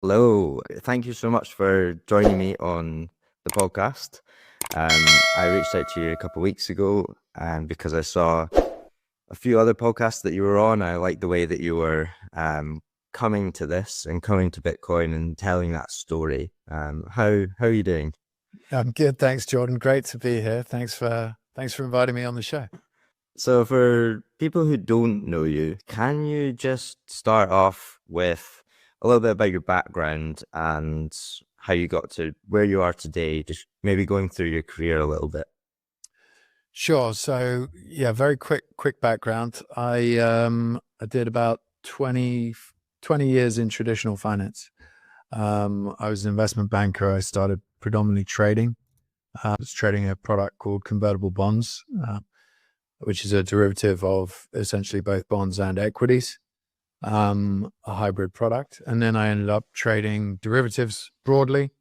Hello, thank you so much for joining me on the podcast. I reached out to you a couple of weeks ago, and because I saw a few other podcasts that you were on, I liked the way that you were coming to this and coming to Bitcoin and telling that story. How are you doing? I'm good, thanks, Jordan. Great to be here. Thanks for inviting me on the show. So, for people who don't know you, can you just start off with a little bit about your background and how you got to where you are today? Just maybe going through your career a little bit. Sure. So yeah, very quick background. I did about 20 years in traditional finance. I was an investment banker. I started predominantly trading. I was trading a product called convertible bonds, which is a derivative of essentially both bonds and equities, a hybrid product. And then I ended up trading derivatives broadly.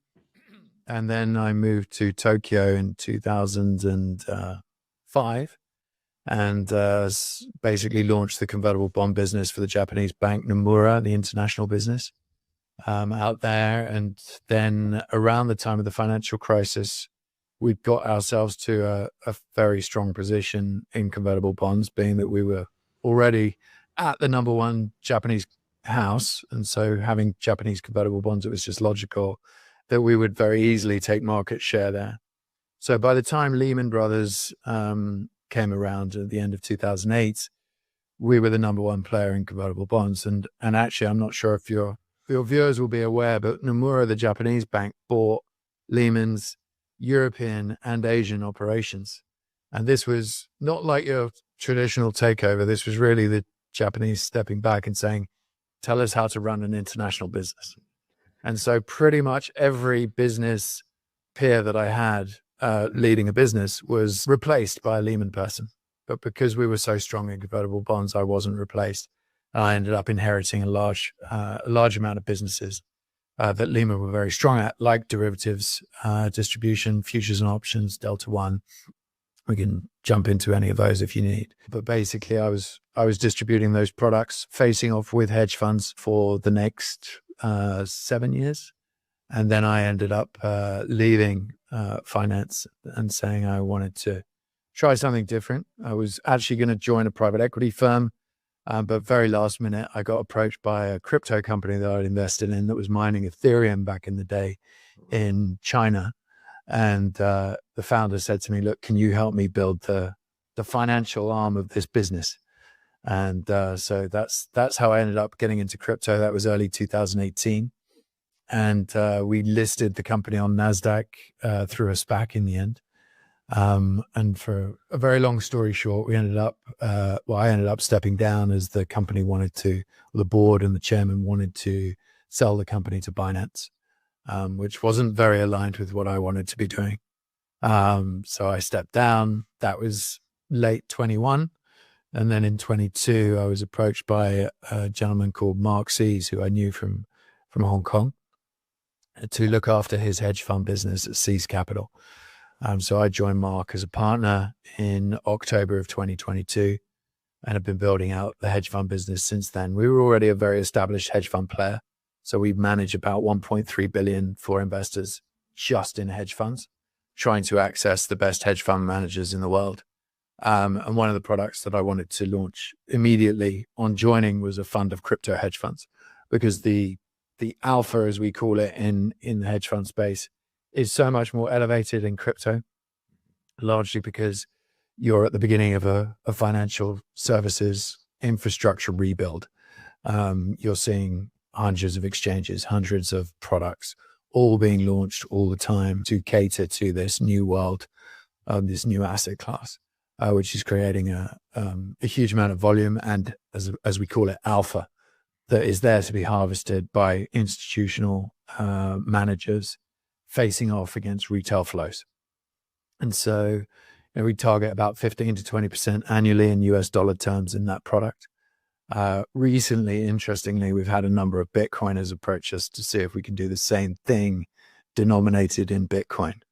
And then I moved to Tokyo in 2005 and basically launched the convertible bond business for the Japanese bank Nomura, the international business out there. And then around the time of the financial crisis, we got ourselves to a very strong position in convertible bonds, being that we were already at the number one Japanese house. And so having Japanese convertible bonds, it was just logical that we would very easily take market share there. So by the time Lehman Brothers came around at the end of 2008, we were the number one player in convertible bonds. And actually, I'm not sure if your viewers will be aware, but Nomura, the Japanese bank, bought Lehman's European and Asian operations. And this was not like your traditional takeover. This was really the Japanese stepping back and saying, tell us how to run an international business. And so pretty much every business peer that I had leading a business was replaced by a Lehman person. But because we were so strong in convertible bonds, I wasn't replaced. I ended up inheriting a large amount of businesses that Lehman were very strong at, like derivatives, distribution, futures and options, Delta One. We can jump into any of those if you need. But basically, I was distributing those products, facing off with hedge funds for the next 7 years. And then I ended up leaving finance and saying I wanted to try something different. I was actually going to join a private equity firm, but very last minute, I got approached by a crypto company that I'd invested in that was mining Ethereum back in the day in China. And the founder said to me, look, can you help me build the financial arm of this business? And so that's how I ended up getting into crypto. That was early 2018. And we listed the company on NASDAQ through a SPAC in the end. And for a very long story short, I ended up stepping down as the company the board and the chairman wanted to sell the company to Binance, which wasn't very aligned with what I wanted to be doing. So I stepped down. That was late 21. And then in 22, I was approached by a gentleman called Mark Sees, who I knew from Hong Kong, to look after his hedge fund business at Seas Capital. So I joined Mark as a partner in October of 2022 and have been building out the hedge fund business since then. We were already a very established hedge fund player. So we manage about 1.3 billion for investors just in hedge funds, trying to access the best hedge fund managers in the world. And one of the products that I wanted to launch immediately on joining was a fund of crypto hedge funds, because the alpha, as we call it in the hedge fund space, is so much more elevated in crypto, largely because you're at the beginning of a financial services infrastructure rebuild. You're seeing hundreds of exchanges, hundreds of products, all being launched all the time to cater to this new world, this new asset class, which is creating a huge amount of volume and, as we call it, alpha, that is there to be harvested by institutional managers facing off against retail flows. And so we target about 15 to 20% annually in US dollar terms in that product. Recently, interestingly, we've had a number of Bitcoiners approach us to see if we can do the same thing denominated in Bitcoin.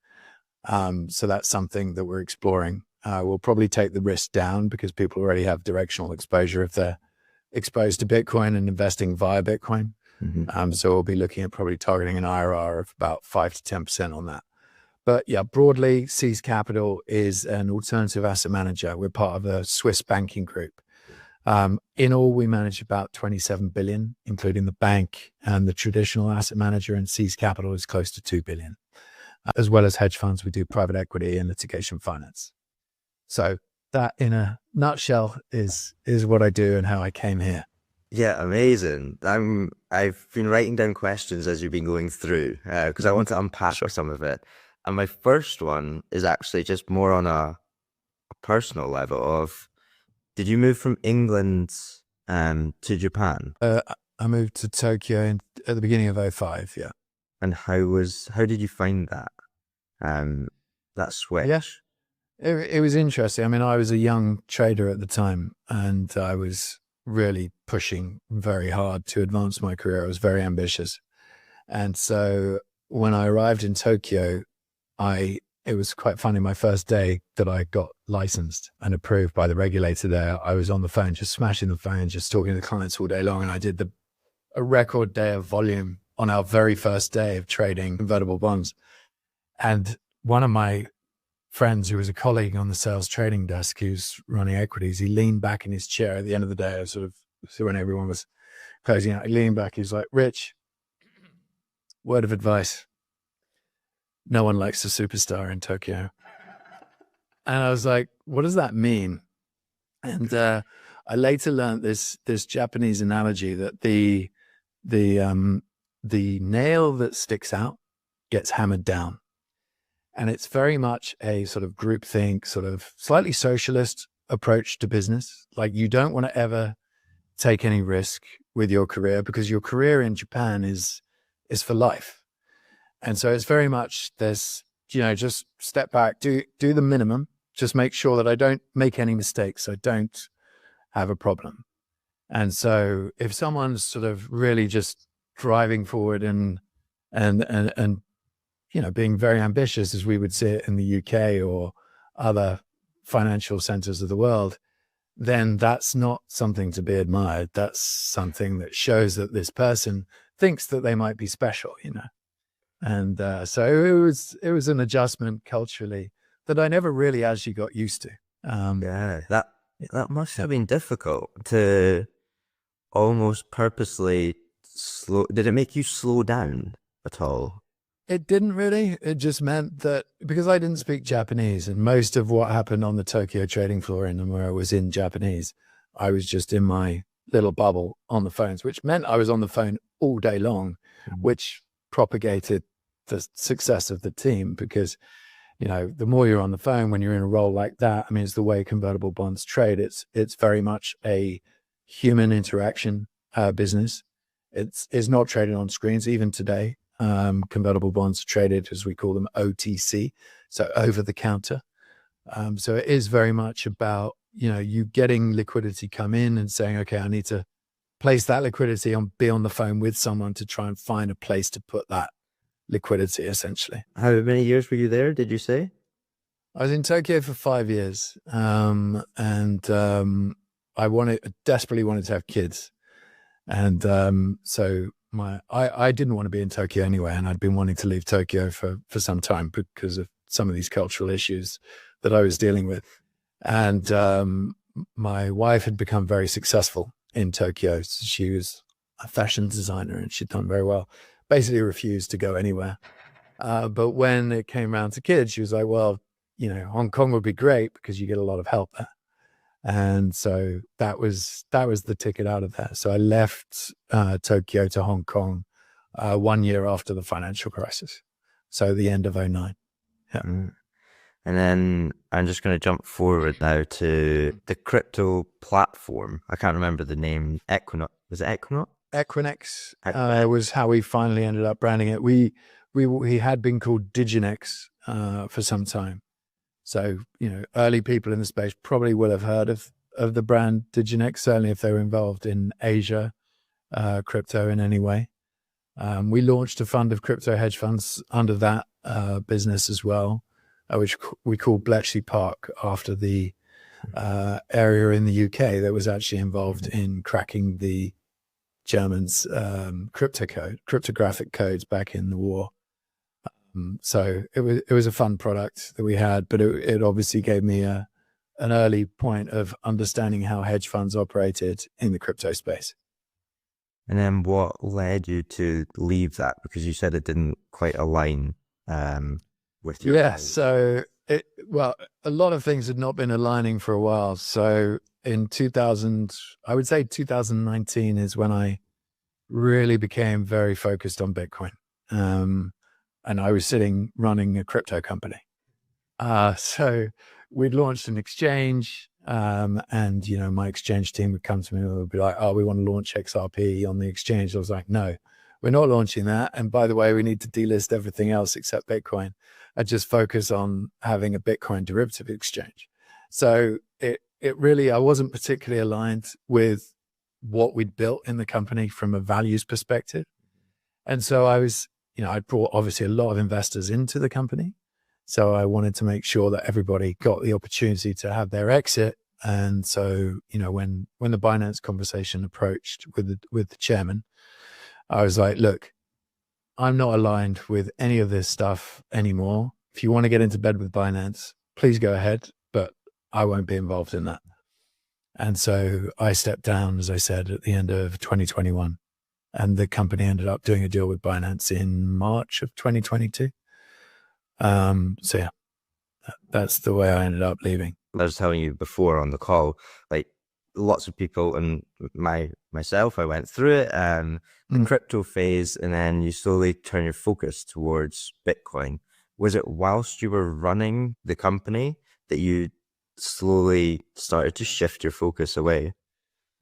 So that's something that we're exploring. We'll probably take the risk down because people already have directional exposure if they're exposed to Bitcoin and investing via Bitcoin. So we'll be looking at probably targeting an IRR of about 5 to 10% on that. But yeah, broadly, Seas Capital is an alternative asset manager. We're part of a Swiss banking group. In all, we manage about 27 billion, including the bank and the traditional asset manager, and Seas Capital is close to 2 billion. As well as hedge funds, we do private equity and litigation finance. So that, in a nutshell, is what I do and how I came here. Yeah, amazing. I've been writing down questions as you've been going through because I want to unpack some of it. And my first one is actually just more on a personal level of, did you move from England to Japan? I moved to Tokyo at the beginning of 2005, yeah. And how did you find that? That switch? Yeah. It was interesting. I mean, I was a young trader at the time, and I was really pushing very hard to advance my career. I was very ambitious. And so when I arrived in Tokyo, it was quite funny. My first day that I got licensed and approved by the regulator there, I was on the phone, just smashing the phone, just talking to the clients all day long. And I did a record day of volume on our very first day of trading convertible bonds. And one of my friends, who was a colleague on the sales trading desk, who's running equities, he leaned back in his chair at the end of the day, so when everyone was closing out, he leaned back. He's like, "Rich, word of advice. No one likes a superstar in Tokyo." And I was like, "What does that mean?" And I later learned this Japanese analogy that the nail that sticks out gets hammered down. And it's very much a sort of groupthink, sort of slightly socialist approach to business. Like, you don't want to ever take any risk with your career, because your career in Japan is for life. And so it's very much this, just step back, do the minimum, just make sure that I don't make any mistakes, I don't have a problem. And so if someone's sort of really just driving forward and being very ambitious, as we would see it in the UK or other financial centers of the world, then that's not something to be admired. That's something that shows that this person thinks that they might be special, And so it was an adjustment culturally that I never really actually got used to. That must have been difficult to almost purposely slow. Did it make you slow down at all? It didn't really. It just meant that because I didn't speak Japanese, and most of what happened on the Tokyo trading floor in Nomura was in Japanese, I was just in my little bubble on the phones, which meant I was on the phone all day long, which propagated the success of the team, because, the more you're on the phone when you're in a role like that, I mean, it's the way convertible bonds trade. It's very much a human interaction business. It's not traded on screens even today. Convertible bonds are traded, as we call them, OTC, so over the counter. So it is very much about, you getting liquidity come in and saying, okay, I need to place that liquidity be on the phone with someone to try and find a place to put that liquidity, essentially. How many years were you there, did you say? I was in Tokyo for 5 years. I desperately wanted to have kids. And so I didn't want to be in Tokyo anyway, and I'd been wanting to leave Tokyo for some time because of some of these cultural issues that I was dealing with. And my wife had become very successful in Tokyo. She was a fashion designer and she'd done very well, basically refused to go anywhere. But when it came around to kids, she was like, well, Hong Kong would be great because you get a lot of help there. And so that was the ticket out of there. So I left Tokyo to Hong Kong 1 year after the financial crisis. So the end of 2009. Yeah. And then I'm just going to jump forward now to the crypto platform. I can't remember the name. Equinox. Was it Equinox? Equinix was how we finally ended up branding it. We had been called Diginex for some time. So, early people in the space probably will have heard of the brand Diginex, certainly if they were involved in Asia, crypto in any way. We launched a fund of crypto hedge funds under that business as well, which we call Bletchley Park, after the area in the UK that was actually involved in cracking the Germans cryptographic codes back in the war. So it was a fun product that we had, but it obviously gave me an early point of understanding how hedge funds operated in the crypto space. And then what led you to leave that? Because you said it didn't quite align with your Yeah, goals. so a lot of things had not been aligning for a while. So in 2019 is when I really became very focused on Bitcoin. And I was running a crypto company. So we'd launched an exchange, and my exchange team would come to me and would be like, "Oh, we want to launch XRP on the exchange." I was like, "No, we're not launching that. And by the way, we need to delist everything else except Bitcoin and just focus on having a Bitcoin derivative exchange." So it really, I wasn't particularly aligned with what we'd built in the company from a values perspective. And so I was, I brought obviously a lot of investors into the company. So I wanted to make sure that everybody got the opportunity to have their exit. And so, when the Binance conversation approached with the chairman, I was like, "Look, I'm not aligned with any of this stuff anymore. If you want to get into bed with Binance, please go ahead, but I won't be involved in that." And so I stepped down, as I said, at the end of 2021. And the company ended up doing a deal with Binance in March of 2022. So yeah, that's the way I ended up leaving. I was telling you before on the call, like lots of people and myself, I went through it, the crypto phase, and then you slowly turn your focus towards Bitcoin. Was it whilst you were running the company that you slowly started to shift your focus away?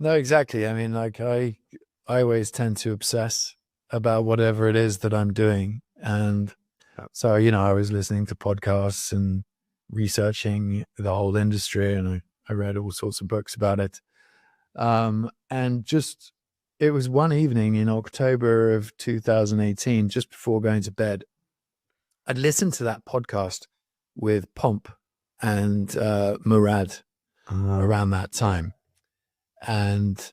No, exactly. I mean, like I always tend to obsess about whatever it is that I'm doing. And so, I was listening to podcasts and researching the whole industry, and I read all sorts of books about it. And just, it was one evening in October of 2018, just before going to bed, I'd listened to that podcast with Pomp and Murad around that time. And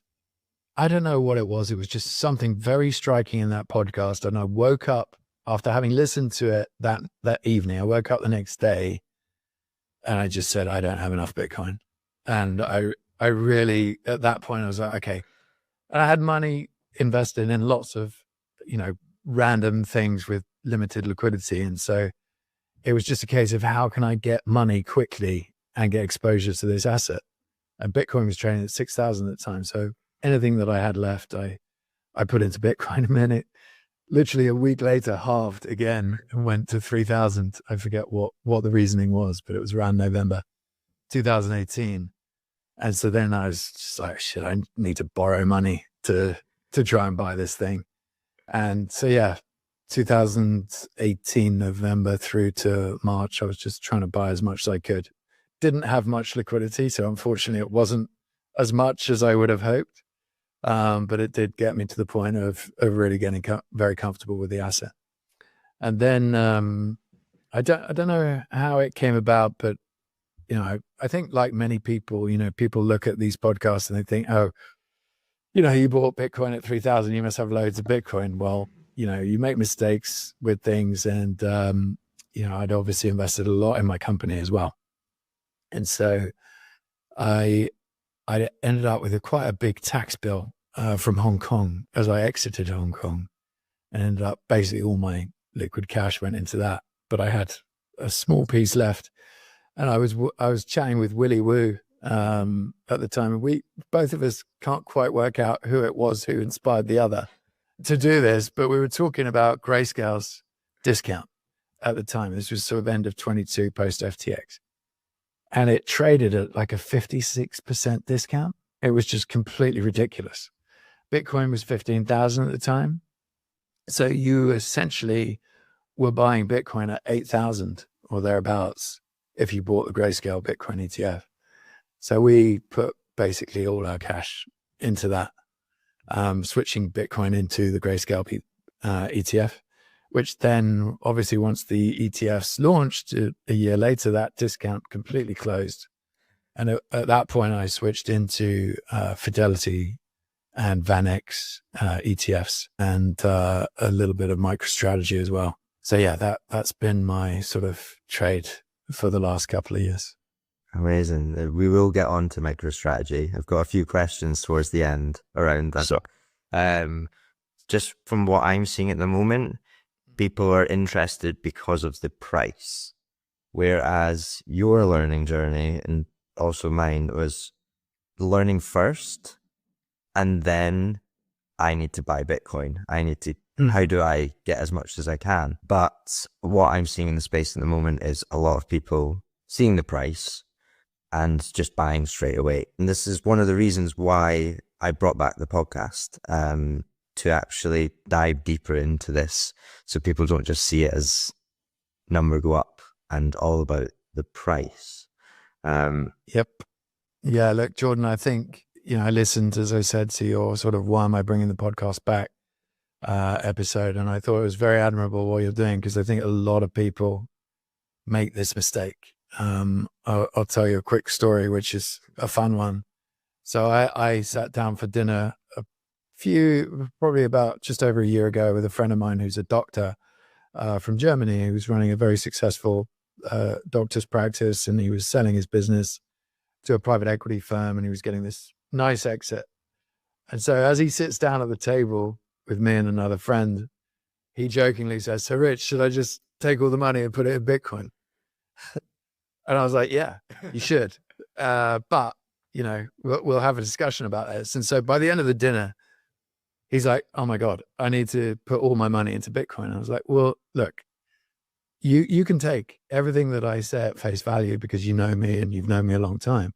I don't know what it was. It was just something very striking in that podcast. And I woke up after having listened to it that evening. I woke up the next day and I just said, I don't have enough Bitcoin. And I really, at that point, I was like, okay. And I had money invested in lots of, random things with limited liquidity. And so it was just a case of how can I get money quickly and get exposure to this asset? And Bitcoin was trading at 6,000 at the time. So anything that I had left, I put into Bitcoin. And then it literally a week later halved again and went to 3,000. I forget what the reasoning was, but it was around November 2018. And so then I was just like, shit, I need to borrow money to try and buy this thing. And so, yeah, 2018, November through to March, I was just trying to buy as much as I could. Didn't have much liquidity. So unfortunately, it wasn't as much as I would have hoped. But it did get me to the point of really getting very comfortable with the asset. And then I don't know how it came about, but I think like many people, people look at these podcasts and they think, oh, you bought Bitcoin at 3,000, you must have loads of Bitcoin. Well, you make mistakes with things, and I'd obviously invested a lot in my company as well, and so I ended up with quite a big tax bill from Hong Kong as I exited Hong Kong, and ended up basically all my liquid cash went into that. But I had a small piece left, and I was chatting with Willy Woo at the time, and we both of us can't quite work out who it was who inspired the other to do this, but we were talking about Grayscale's discount at the time. This was sort of end of 22 post FTX. And it traded at like a 56% discount. It was just completely ridiculous. Bitcoin was 15,000 at the time. So you essentially were buying Bitcoin at 8,000 or thereabouts if you bought the Grayscale Bitcoin ETF. So we put basically all our cash into that, switching Bitcoin into the Grayscale ETF, which then obviously once the ETFs launched a year later, that discount completely closed. And at that point I switched into Fidelity and VanEck ETFs, and a little bit of MicroStrategy as well. So yeah, that's been my sort of trade for the last couple of years. Amazing. We will get on to MicroStrategy. I've got a few questions towards the end around that. So, just from what I'm seeing at the moment, people are interested because of the price, whereas your learning journey and also mine was learning first, and then I need to buy Bitcoin. I need to, how do I get as much as I can? But what I'm seeing in the space at the moment is a lot of people seeing the price and just buying straight away. And this is one of the reasons why I brought back the podcast, to actually dive deeper into this, so people don't just see it as number go up and all about the price. Yep. Yeah, look, Jordan, I think, I listened, as I said, to your sort of why am I bringing the podcast back episode, and I thought it was very admirable what you're doing, because I think a lot of people make this mistake. I'll tell you a quick story, which is a fun one. So I sat down for dinner probably about just over a year ago, with a friend of mine who's a doctor from Germany, who was running a very successful doctor's practice, and he was selling his business to a private equity firm, and he was getting this nice exit. And so as he sits down at the table with me and another friend, he jokingly says, "So Rich, should I just take all the money and put it in Bitcoin?" And I was like, "Yeah, you should. But, we'll have a discussion about this." And so by the end of the dinner, he's like, "Oh my God, I need to put all my money into Bitcoin." And I was like, "Well, look, you can take everything that I say at face value, because you know me and you've known me a long time.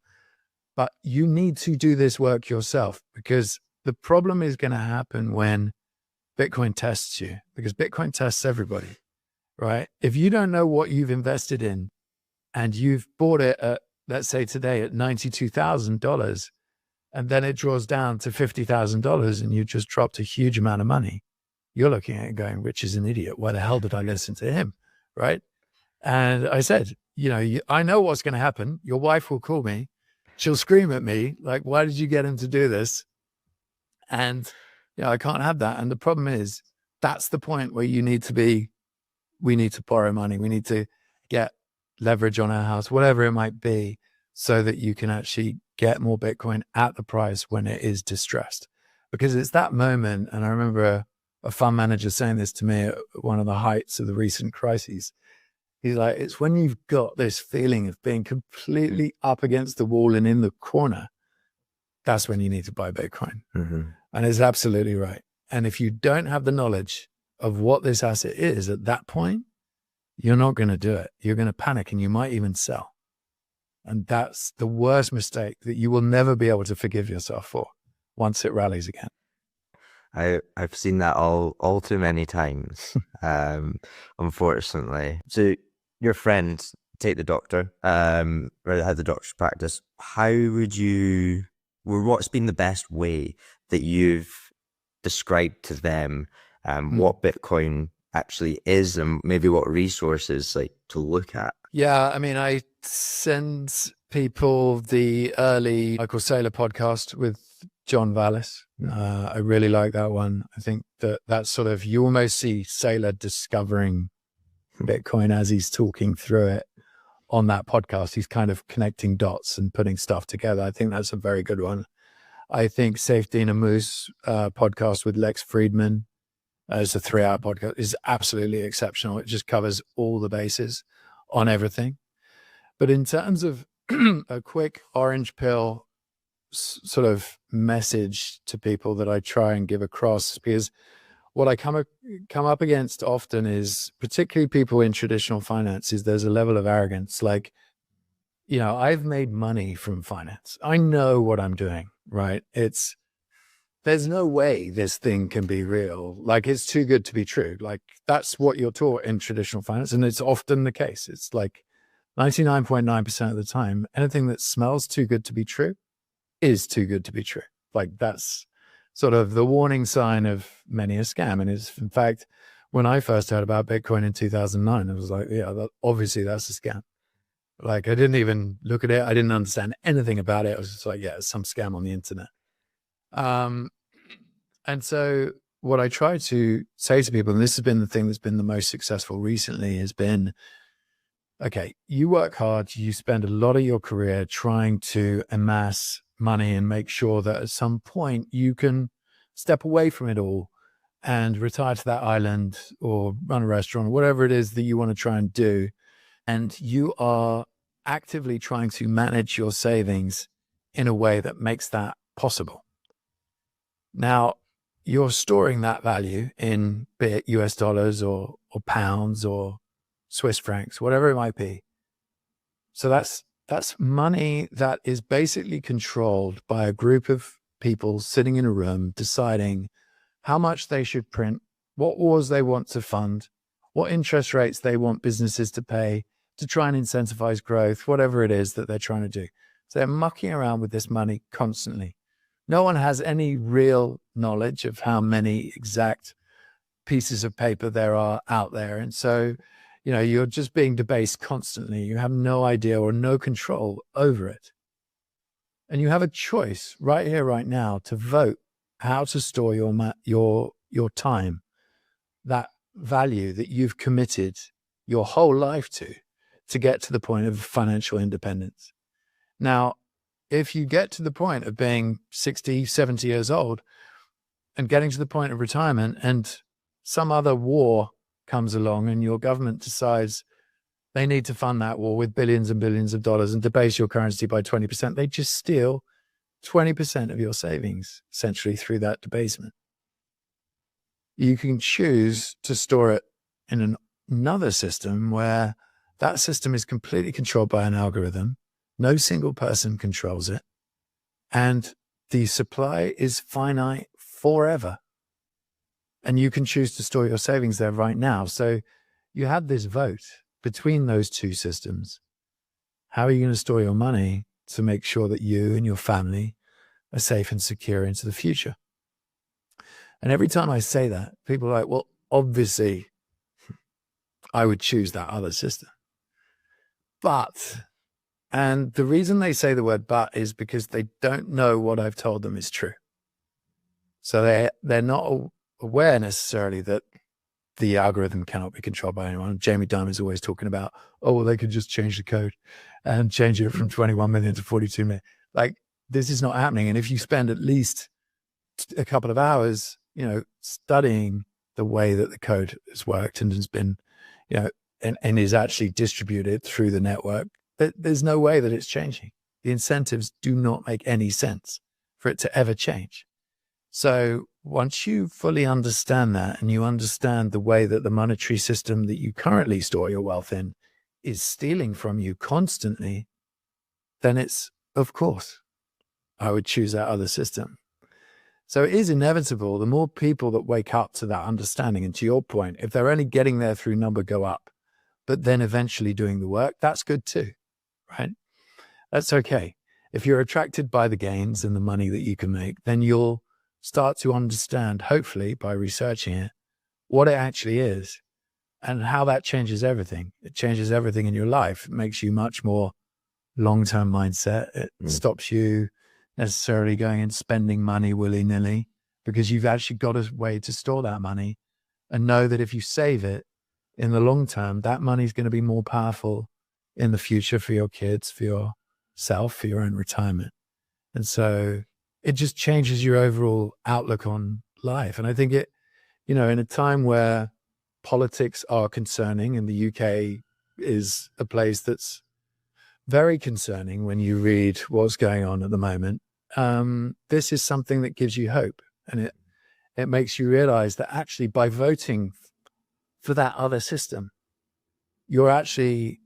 But you need to do this work yourself, because the problem is going to happen when Bitcoin tests you, because Bitcoin tests everybody, right? If you don't know what you've invested in, and you've bought it at, let's say today, at $92,000, and then it draws down to $50,000, and you just dropped a huge amount of money, you're looking at it going, Rich is an idiot. Why the hell did I listen to him? Right? And I said, I know what's going to happen. Your wife will call me. She'll scream at me, like, why did you get him to do this? And, I can't have that. And the problem is, that's the point where we need to borrow money. We need to get leverage on our house, whatever it might be, so that you can actually get more Bitcoin at the price when it is distressed. Because it's that moment. And I remember a fund manager saying this to me at one of the heights of the recent crises. He's like, it's when you've got this feeling of being completely up against the wall and in the corner, that's when you need to buy Bitcoin. Mm-hmm. And it's absolutely right. And if you don't have the knowledge of what this asset is at that point, you're not going to do it. You're going to panic, and you might even sell. And that's the worst mistake that you will never be able to forgive yourself for once it rallies again. I've seen that all too many times, unfortunately. So your friend, take the doctor, or had the doctor's practice. What's been the best way that you've described to them what Bitcoin actually is, and maybe what resources to look at? Yeah, I mean, I send people the early Michael Saylor podcast with John Vallis. I really like that one. I think that's sort of, you almost see Saylor discovering Bitcoin as he's talking through it on that podcast. He's kind of connecting dots and putting stuff together. I think that's a very good one. I think Safety in a Moose podcast with Lex Friedman, as a 3-hour podcast, is absolutely exceptional. It just covers all the bases on everything. But in terms of a quick orange pill sort of message to people that I try and give across, because what I come up against often is, particularly people in traditional finance, is there's a level of arrogance. Like, I've made money from finance. I know what I'm doing, right? There's no way this thing can be real. Like, it's too good to be true. Like, that's what you're taught in traditional finance. And it's often the case. It's like 99.9% of the time, anything that smells too good to be true is too good to be true. Like, that's sort of the warning sign of many a scam. And it's, in fact, when I first heard about Bitcoin in 2009, I was like, yeah, obviously that's a scam. Like, I didn't even look at it. I didn't understand anything about it. I was just like, yeah, it's some scam on the internet. And so what I try to say to people, and this has been the thing that's been the most successful recently, has been, okay, you work hard, you spend a lot of your career trying to amass money and make sure that at some point you can step away from it all and retire to that island or run a restaurant or whatever it is that you want to try and do. And you are actively trying to manage your savings in a way that makes that possible. Now, you're storing that value in, be it US dollars or pounds or Swiss francs, whatever it might be. So that's money that is basically controlled by a group of people sitting in a room deciding how much they should print, what wars they want to fund, what interest rates they want businesses to pay to try and incentivize growth, whatever it is that they're trying to do. So they're mucking around with this money constantly. No one has any real knowledge of how many exact pieces of paper there are out there. And so, you're just being debased constantly. You have no idea or no control over it. And you have a choice right here, right now, to vote how to store your time, that value that you've committed your whole life to get to the point of financial independence. Now, if you get to the point of being 60, 70 years old and getting to the point of retirement and some other war comes along and your government decides they need to fund that war with billions and billions of dollars and debase your currency by 20%, they just steal 20% of your savings essentially through that debasement. You can choose to store it in another system where that system is completely controlled by an algorithm. No single person controls it. And the supply is finite forever. And you can choose to store your savings there right now. So you have this vote between those two systems. How are you going to store your money to make sure that you and your family are safe and secure into the future? And every time I say that, people are like, well, obviously, I would choose that other system. But, and the reason they say the word but is because they don't know what I've told them is true. So they're not aware necessarily that the algorithm cannot be controlled by anyone. Jamie Dimon is always talking about, oh, well, they could just change the code and change it from 21 million to 42 million. Like, this is not happening. And if you spend at least a couple of hours, studying the way that the code has worked and has been, and is actually distributed through the network, there's no way that it's changing. The incentives do not make any sense for it to ever change. So once you fully understand that and you understand the way that the monetary system that you currently store your wealth in is stealing from you constantly, then it's, of course, I would choose that other system. So it is inevitable. The more people that wake up to that understanding, and to your point, if they're only getting there through number go up, but then eventually doing the work, that's good too, right? That's okay. If you're attracted by the gains and the money that you can make, then you'll start to understand, hopefully by researching it, what it actually is and how that changes everything. It changes everything in your life. It makes you much more long-term mindset. It stops you necessarily going and spending money willy-nilly because you've actually got a way to store that money and know that if you save it in the long term, that money is going to be more powerful in the future for your kids, for yourself, for your own retirement. And so it just changes your overall outlook on life. And I think it, in a time where politics are concerning, and the UK is a place that's very concerning when you read what's going on at the moment, this is something that gives you hope. And it makes you realize that actually by voting for that other system, you're actually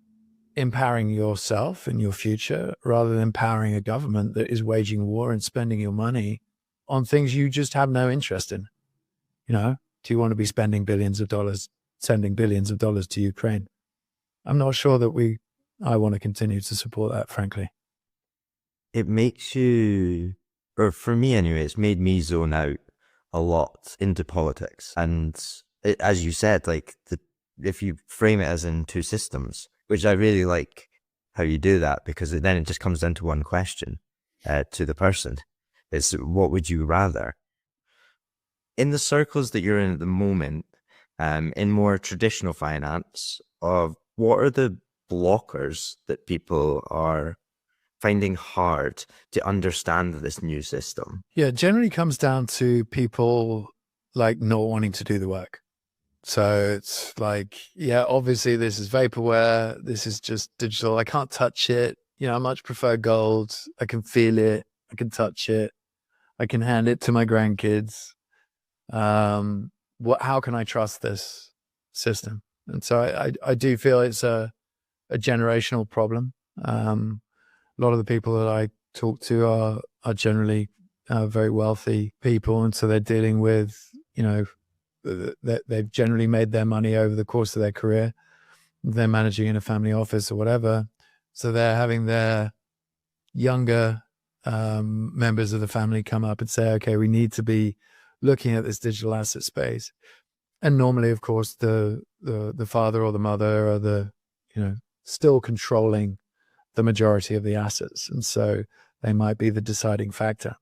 empowering yourself and your future rather than empowering a government that is waging war and spending your money on things you just have no interest in. Do you want to be spending billions of dollars, sending billions of dollars to Ukraine? I'm not sure that I want to continue to support that, frankly. It makes you, or for me anyway, it's made me zone out a lot into politics. And as you said, if you frame it as in two systems, which I really like how you do that, because then it just comes down to one question to the person. It's what would you rather? in the circles that you're in at the moment, in more traditional finance, of what are the blockers that people are finding hard to understand this new system? Yeah, it generally comes down to people like not wanting to do the work. So it's like, yeah, obviously this is vaporware. This is just digital. I can't touch it. You know, I much prefer gold. I can feel it. I can touch it. I can hand it to my grandkids. How can I trust this system? And so I do feel it's a generational problem. A lot of the people that I talk to are generally very wealthy people. And so they're dealing with, you know, they've generally made their money over the course of their career. They're managing in a family office or whatever. So they're having their younger members of the family come up and say, okay, we need to be looking at this digital asset space. And normally, of course, the father or the mother are still controlling the majority of the assets. And so they might be the deciding factor.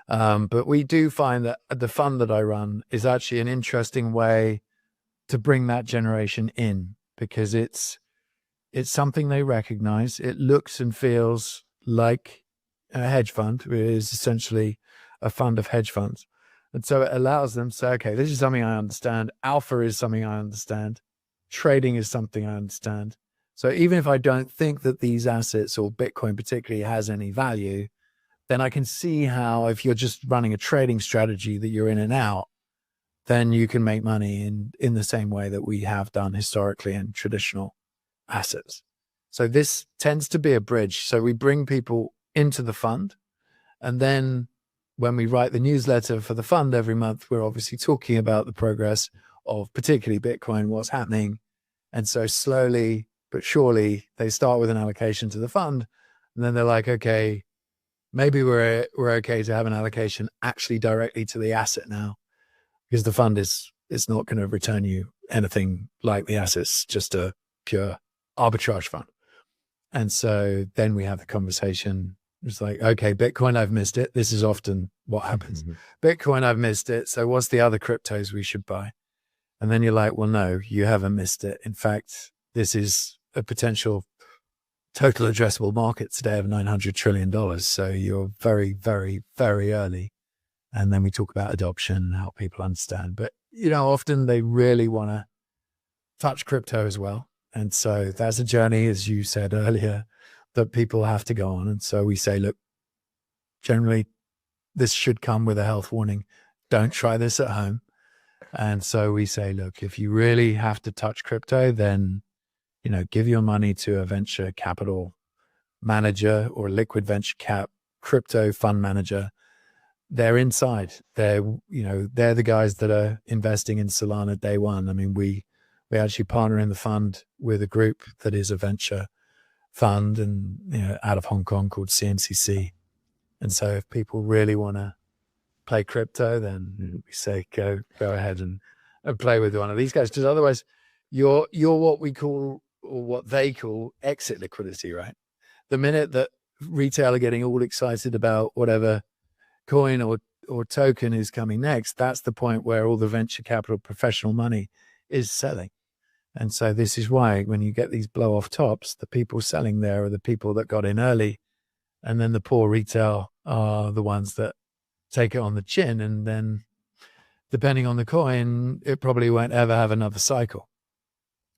But we do find that the fund that I run is actually an interesting way to bring that generation in, because it's something they recognize. It looks and feels like a hedge fund. It is essentially a fund of hedge funds. And so it allows them to say, okay, this is something I understand. Alpha is something I understand. Trading is something I understand. So even if I don't think that these assets or Bitcoin particularly has any value, then I can see how if you're just running a trading strategy that you're in and out, then you can make money in the same way that we have done historically in traditional assets. So this tends to be a bridge. So we bring people into the fund, and then when we write the newsletter for the fund every month, we're obviously talking about the progress of particularly Bitcoin, what's happening. And so slowly but surely they start with an allocation to the fund, and then they're like, okay, maybe we're okay to have an allocation actually directly to the asset now, because the fund is not going to return you anything like the assets, just a pure arbitrage fund. And so then we have the conversation. It's like, okay, Bitcoin, I've missed it. This is often what happens. Bitcoin, I've missed it. So what's the other cryptos we should buy? And then you're like, well, no, you haven't missed it. In fact, this is a potential total addressable market today of $900 trillion. So you're very, very, very early. And then we talk about adoption and how people understand. But, you know, often they really want to touch crypto as well. And so that's a journey, as you said earlier, that people have to go on. And so we say, look, generally, this should come with a health warning. Don't try this at home. And so we say, look, if you really have to touch crypto, then, you know, give your money to a venture capital manager or a liquid venture cap crypto fund manager. They're inside. They're the guys that are investing in Solana day one. I mean, we actually partner in the fund with a group that is a venture fund and, you know, out of Hong Kong called CMCC. And so if people really want to play crypto, then we say, go ahead and play with one of these guys. Because otherwise you're what we call, or what they call, exit liquidity, right? The minute that retail are getting all excited about whatever coin or token is coming next, that's the point where all the venture capital professional money is selling. And so this is why when you get these blow off tops, the people selling there are the people that got in early, and then the poor retail are the ones that take it on the chin. And then depending on the coin, it probably won't ever have another cycle.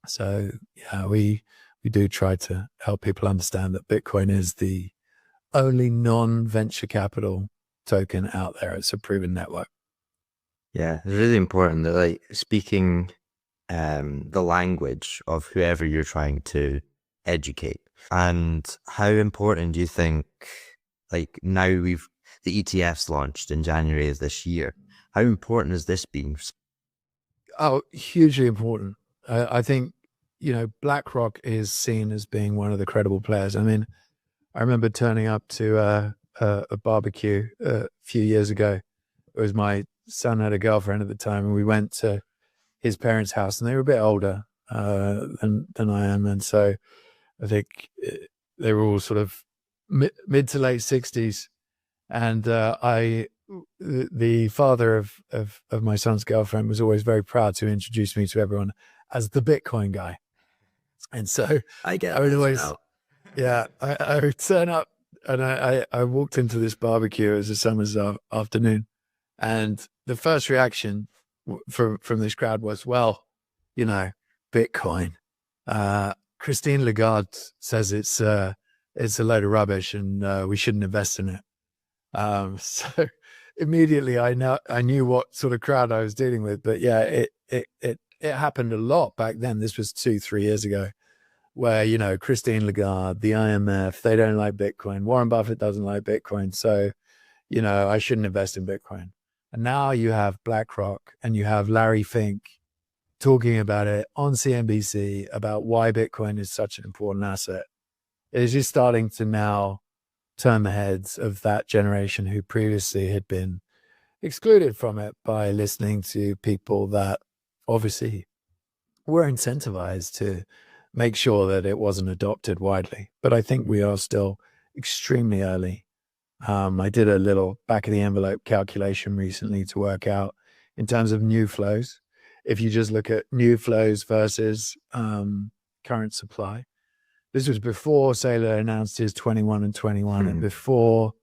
So yeah, we do try to help people understand that Bitcoin is the only non-venture capital token out there. It's a proven network. Yeah, it's really important that, like, speaking the language of whoever you're trying to educate. And how important do you think, like, now the ETFs launched in January of this year, how important has this been? Oh, hugely important. I think, you know, BlackRock is seen as being one of the credible players. I mean, I remember turning up to a barbecue a few years ago. It was my son had a girlfriend at the time, and we went to his parents' house, and they were a bit older than I am. And so I think they were all sort of mid to late 60s. And I the father of my son's girlfriend was always very proud to introduce me to everyone as the Bitcoin guy. And so I get I would this always, now. yeah, I would turn up and I walked into this barbecue. It was a summer's afternoon. And the first reaction from this crowd was, well, Bitcoin. Christine Lagarde says it's a load of rubbish and we shouldn't invest in it. So immediately I knew what sort of crowd I was dealing with. But yeah, it happened a lot back then. This was 2-3 years ago, where Christine Lagarde, the IMF, they don't like Bitcoin. Warren Buffett doesn't like Bitcoin, so I shouldn't invest in Bitcoin. And now you have BlackRock and you have Larry Fink talking about it on CNBC about why Bitcoin is such an important asset. It is just starting to now turn the heads of that generation who previously had been excluded from it by listening to people that obviously were incentivized to make sure that it wasn't adopted widely. But I think we are still extremely early. I did a little back of the envelope calculation recently to work out in terms of new flows. If you just look at new flows versus current supply, this was before Saylor announced his 21 and 21 and before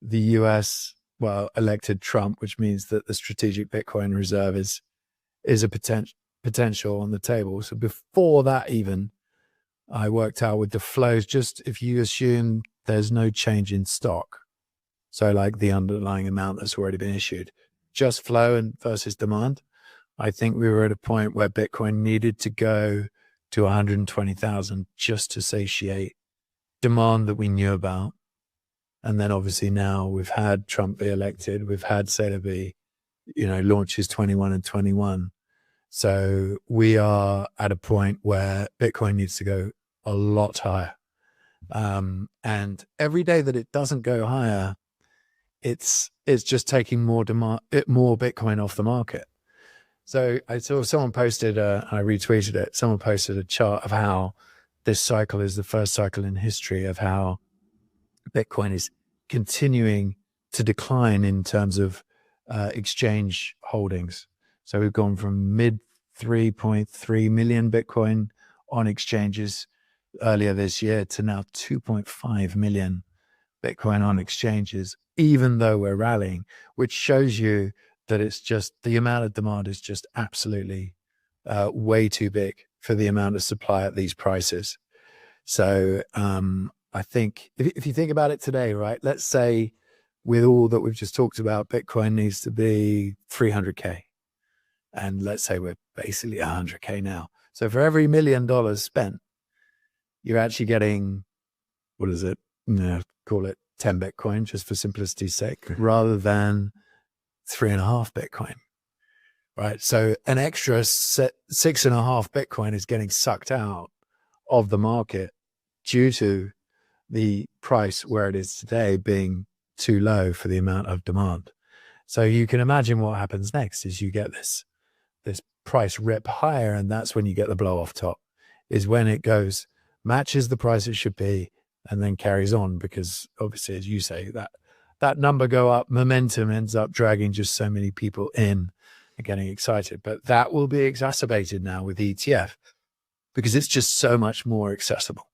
the US, elected Trump, which means that the strategic Bitcoin reserve is a potential on the table. So before that even, I worked out with the flows, just if you assume there's no change in stock, so like the underlying amount that's already been issued, just flow and versus demand, I think we were at a point where Bitcoin needed to go to 120,000 just to satiate demand that we knew about. And then obviously now we've had Trump be elected, we've had Saylor be, launch his 21 and 21. So we are at a point where Bitcoin needs to go a lot higher. And every day that it doesn't go higher, it's just taking more Bitcoin off the market. So I saw someone posted, I retweeted it, someone posted a chart of how this cycle is the first cycle in history of how Bitcoin is continuing to decline in terms of exchange holdings. So we've gone from mid 3.3 million Bitcoin on exchanges earlier this year to now 2.5 million Bitcoin on exchanges, even though we're rallying, which shows you that it's just the amount of demand is just absolutely way too big for the amount of supply at these prices. So I think if you think about it today, right, let's say with all that we've just talked about, Bitcoin needs to be 300K. And let's say we're basically 100K now. So for every $1 million spent, you're actually getting, what is it? Call it 10 Bitcoin just for simplicity's sake, rather than 3.5 Bitcoin, right? So an extra 6.5 Bitcoin is getting sucked out of the market due to the price where it is today being too low for the amount of demand. So you can imagine what happens next is you get this price rip higher, and that's when you get the blow off top, is when it goes, matches the price it should be, and then carries on, because obviously, as you say, that number go up, momentum ends up dragging just so many people in and getting excited. But that will be exacerbated now with ETF because it's just so much more accessible.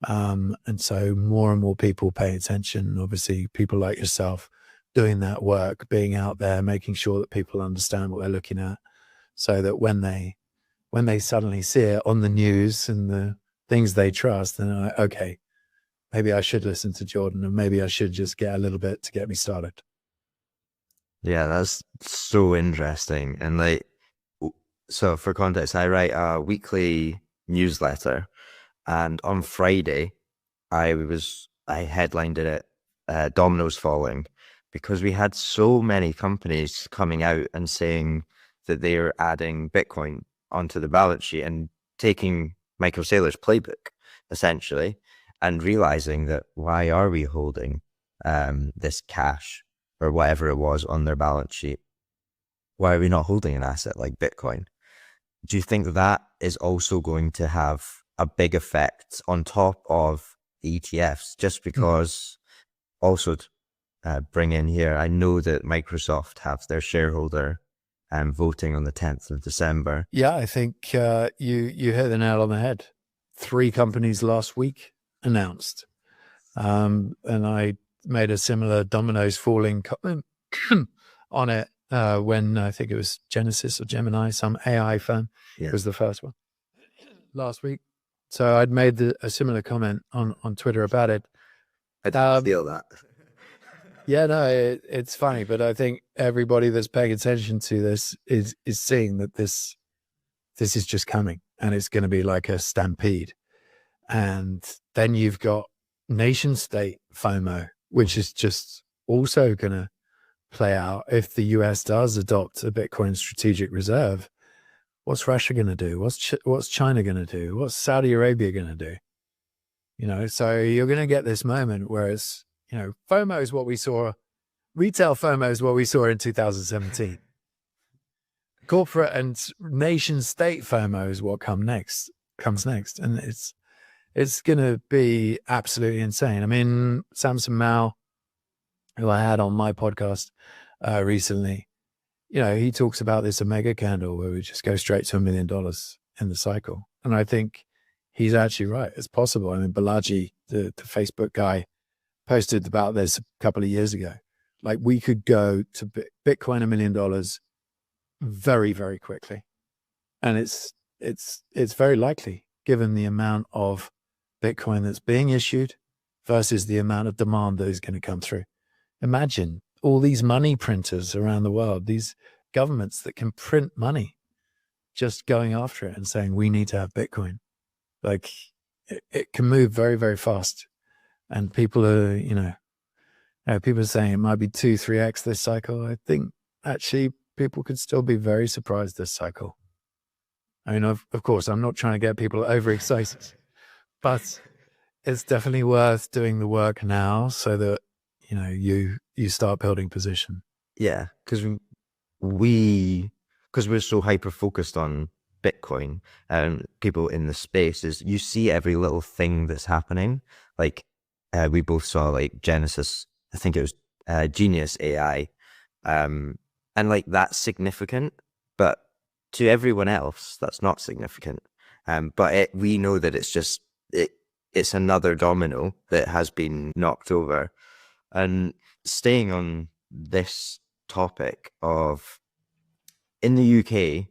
And so more and more people pay attention. Obviously, people like yourself doing that work, being out there, making sure that people understand what they're looking at, so that when they suddenly see it on the news and the things they trust, then they're like, okay, maybe I should listen to Jordan, and maybe I should just get a little bit to get me started. Yeah, that's so interesting. And so for context, I write a weekly newsletter, and on Friday, I headlined it, Dominoes Falling, because we had so many companies coming out and saying that they are adding Bitcoin onto the balance sheet and taking Michael Saylor's playbook, essentially, and realizing that why are we holding this cash or whatever it was on their balance sheet? Why are we not holding an asset like Bitcoin? Do you think that is also going to have a big effect on top of the ETFs? Just because also bring in here. I know that Microsoft have their shareholder voting on the 10th of December. Yeah, I think you hit the nail on the head. 3 companies last week announced. And I made a similar dominoes falling comment on it when I think it was Genesis or Gemini, some AI firm, was the first one last week. So I'd made a similar comment on Twitter about it. I didn't feel that. Yeah, no, it's funny, but I think everybody that's paying attention to this is seeing that this is just coming, and it's going to be like a stampede. And then you've got nation state FOMO, which is just also going to play out. If the US does adopt a Bitcoin strategic reserve, what's Russia going to do? What's China going to do? What's Saudi Arabia going to do? So you're going to get this moment where it's, FOMO is what we saw. Retail FOMO is what we saw in 2017. Corporate and nation state FOMO is what comes next. And it's going to be absolutely insane. I mean, Samson Mao, who I had on my podcast recently, he talks about this Omega candle where we just go straight to $1 million in the cycle. And I think he's actually right. It's possible. I mean, Balaji, the Facebook guy, posted about this a couple of years ago. Like, we could go to Bitcoin $1 million very, very quickly. And it's very likely, given the amount of Bitcoin that's being issued versus the amount of demand that is going to come through. Imagine all these money printers around the world, these governments that can print money, just going after it and saying, we need to have Bitcoin. Like, it can move very, very fast. And people are, people are saying it might be 2-3x this cycle. I think actually people could still be very surprised this cycle. I mean, of course, I'm not trying to get people overexcited, but it's definitely worth doing the work now so that, you start building position. Yeah, because we're so hyper focused on Bitcoin and people in the space, is you see every little thing that's happening. Like, we both saw like Genesis, I think it was Genius AI, and like that's significant, but to everyone else that's not significant. But we know that it's just it's another domino that has been knocked over. And staying on this topic of, in the UK,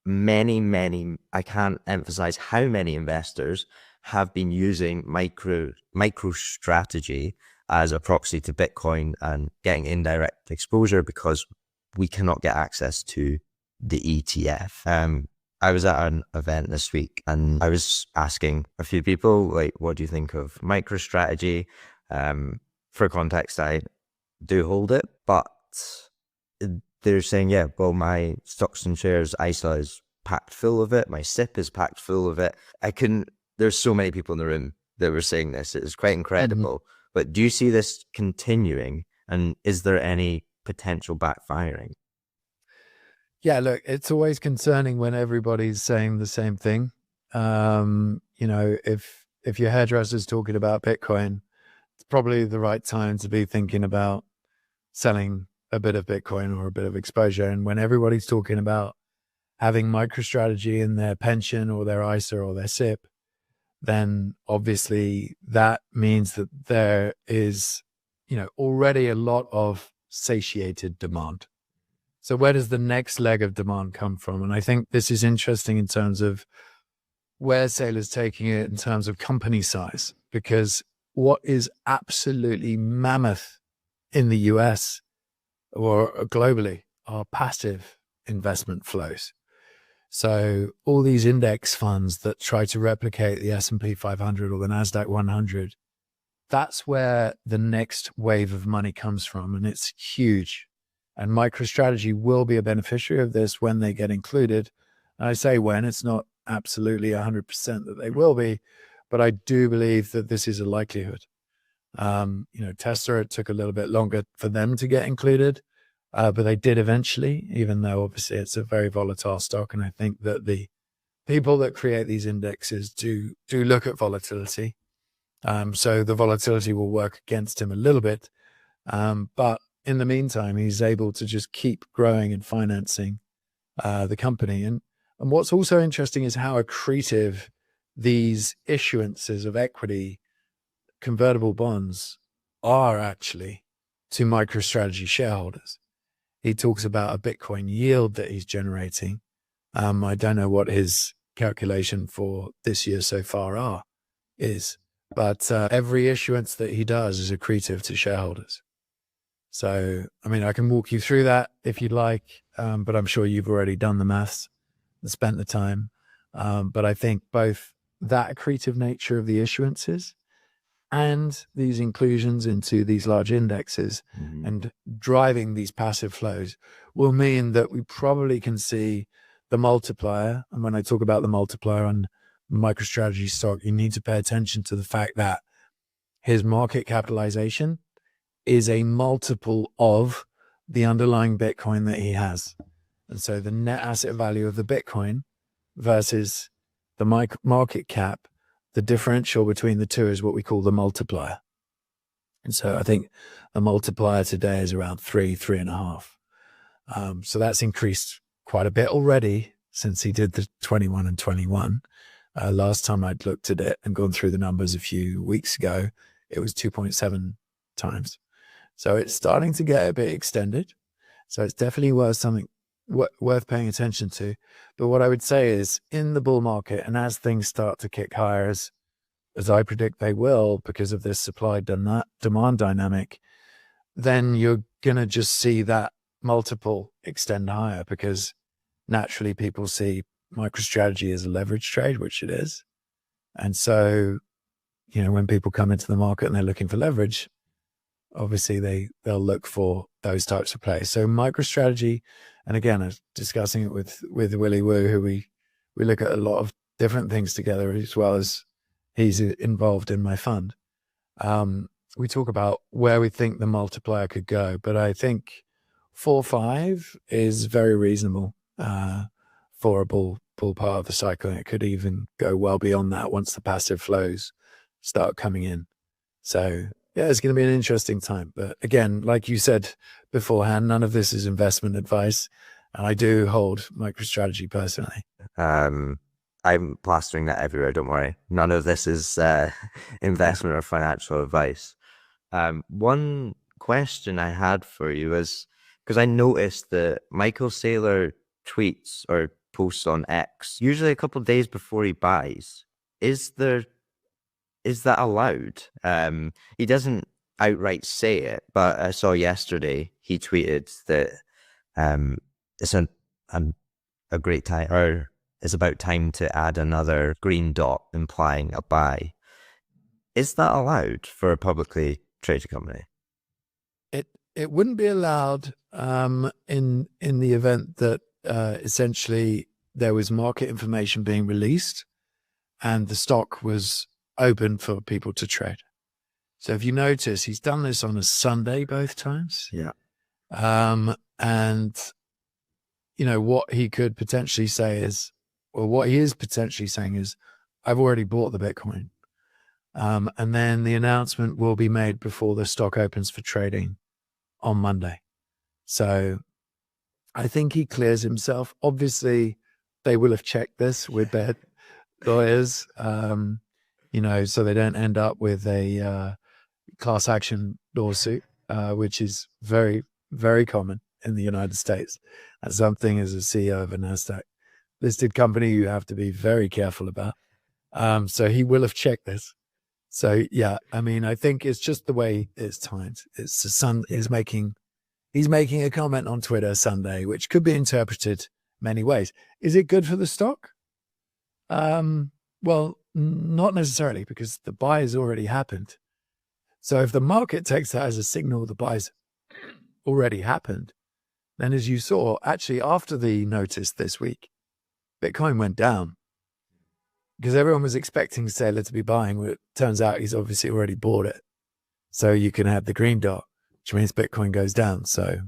many, I can't emphasize how many investors have been using MicroStrategy as a proxy to Bitcoin and getting indirect exposure because we cannot get access to the ETF. I was at an event this week and I was asking a few people, like, what do you think of MicroStrategy? For context, I do hold it, but they're saying, yeah, well, my stocks and shares ISA is packed full of it. My SIP is packed full of it. There's so many people in the room that were saying this. It is quite incredible. Mm-hmm. But do you see this continuing? And is there any potential backfiring? Yeah, look, it's always concerning when everybody's saying the same thing. If your hairdresser's talking about Bitcoin, it's probably the right time to be thinking about selling a bit of Bitcoin or a bit of exposure. And when everybody's talking about having MicroStrategy in their pension or their ISA or their SIP, then obviously that means that there is, already a lot of satiated demand. So where does the next leg of demand come from? And I think this is interesting in terms of where Saylor's taking it in terms of company size, because what is absolutely mammoth in the US or globally are passive investment flows. So all these index funds that try to replicate the S&P 500 or the NASDAQ 100, that's where the next wave of money comes from. And it's huge. And MicroStrategy will be a beneficiary of this when they get included. And I say when, it's not absolutely 100% that they will be, but I do believe that this is a likelihood. Tesla, it took a little bit longer for them to get included, but they did eventually, even though obviously it's a very volatile stock. And I think that the people that create these indexes do look at volatility. So the volatility will work against him a little bit, But in the meantime, he's able to just keep growing and financing the company. And what's also interesting is how accretive these issuances of equity convertible bonds are actually to MicroStrategy shareholders. He talks about a Bitcoin yield that he's generating. I don't know what his calculation for this year so far is, but every issuance that he does is accretive to shareholders. So, I mean, I can walk you through that if you'd like, but I'm sure you've already done the maths and spent the time. But I think both that accretive nature of the issuances and these inclusions into these large indexes and driving these passive flows will mean that we probably can see the multiplier. And when I talk about the multiplier on MicroStrategy stock, you need to pay attention to the fact that his market capitalization is a multiple of the underlying Bitcoin that he has. And so the net asset value of the Bitcoin versus the market cap, the differential between the two is what we call the multiplier. And so I think the multiplier today is around 3.5. So that's increased quite a bit already since he did the 21 and 21. Last time I'd looked at it and gone through the numbers a few weeks ago, it was 2.7 times. So it's starting to get a bit extended. So it's definitely worth paying attention to. But what I would say is in the bull market, and as things start to kick higher, as I predict they will because of this supply demand dynamic, then you're going to just see that multiple extend higher because naturally people see MicroStrategy as a leverage trade, which it is. And so, when people come into the market and they're looking for leverage, obviously they'll look for those types of plays. So MicroStrategy, and again, I was discussing it with Willie Woo, who we look at a lot of different things together, as well as he's involved in my fund. We talk about where we think the multiplier could go, but I think 4-5 is very reasonable for a bull part of the cycle. And it could even go well beyond that once the passive flows start coming in. So yeah, it's going to be an interesting time. But again, like you said beforehand, none of this is investment advice. And I do hold MicroStrategy personally. I'm plastering that everywhere. Don't worry. None of this is investment or financial advice. One question I had for you is, because I noticed that Michael Saylor tweets or posts on X, usually a couple of days before he buys. Is that allowed? He doesn't outright say it, but I saw yesterday he tweeted that it's a great time, or it's about time to add another green dot implying a buy. Is that allowed for a publicly traded company? It wouldn't be allowed in the event that essentially there was market information being released and the stock was open for people to trade. So if you notice, he's done this on a Sunday both times. Yeah. And what he could potentially say is, or what he is potentially saying is, I've already bought the Bitcoin. And then the announcement will be made before the stock opens for trading on Monday. So I think he clears himself. Obviously, they will have checked this with their lawyers, so they don't end up with a class action lawsuit, which is very, very common in the United States. That's something as a CEO of a NASDAQ listed company you have to be very careful about. So he will have checked this. So yeah, I mean, I think it's just the way it's timed. It's the sun is making. He's making a comment on Twitter Sunday, which could be interpreted many ways. Is it good for the stock? Well, not necessarily, because the buy has already happened. So if the market takes that as a signal the buy's already happened, then as you saw, actually after the notice this week, Bitcoin went down because everyone was expecting Saylor to be buying. Well, it turns out he's obviously already bought it. So you can have the green dot, which means Bitcoin goes down. So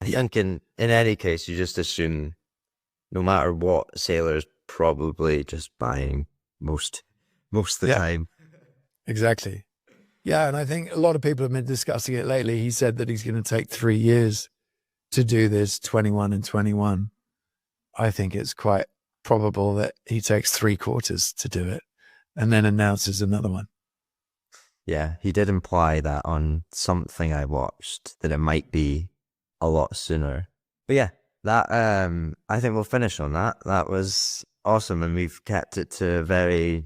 I think in any case, you just assume no matter what, Saylor's probably just buying most of the time. Exactly. Yeah, and I think a lot of people have been discussing it lately. He said that he's going to take 3 years to do this, 21 and 21. I think it's quite probable that he takes 3/4 to do it and then announces another one. Yeah, he did imply that on something I watched, that it might be a lot sooner. But yeah, that I think we'll finish on that. That was awesome, and we've kept it to a very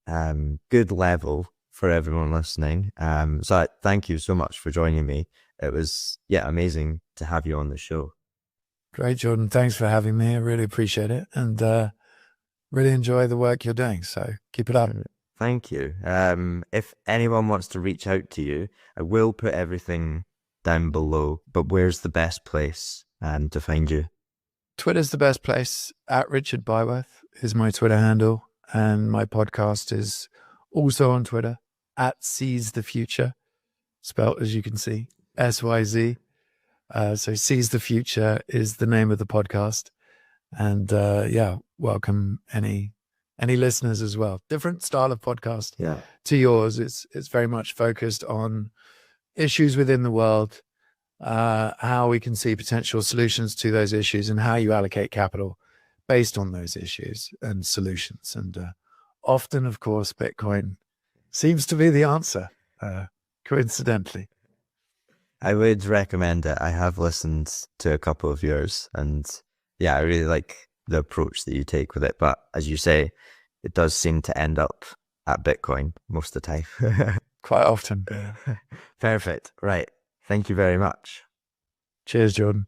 good level for everyone listening. So thank you so much for joining me. It was amazing to have you on the show. Great, Jordan. Thanks for having me. I really appreciate it, and really enjoy the work you're doing. So keep it up. Thank you. If anyone wants to reach out to you, I will put everything down below, but where's the best place to find you? Twitter's the best place. At Richard Byworth is my Twitter handle, and my podcast is also on Twitter, at Seize the Future, spelt as you can see, SYZ. So Seize the Future is the name of the podcast. And welcome any listeners as well. Different style of podcast to yours. It's very much focused on issues within the world, how we can see potential solutions to those issues, and how you allocate capital based on those issues and solutions. And often, of course, Bitcoin seems to be the answer, coincidentally. I would recommend it. I have listened to a couple of yours, and I really like the approach that you take with it. But as you say, it does seem to end up at Bitcoin most of the time. Quite often. Perfect. Right. Thank you very much. Cheers, Jordan.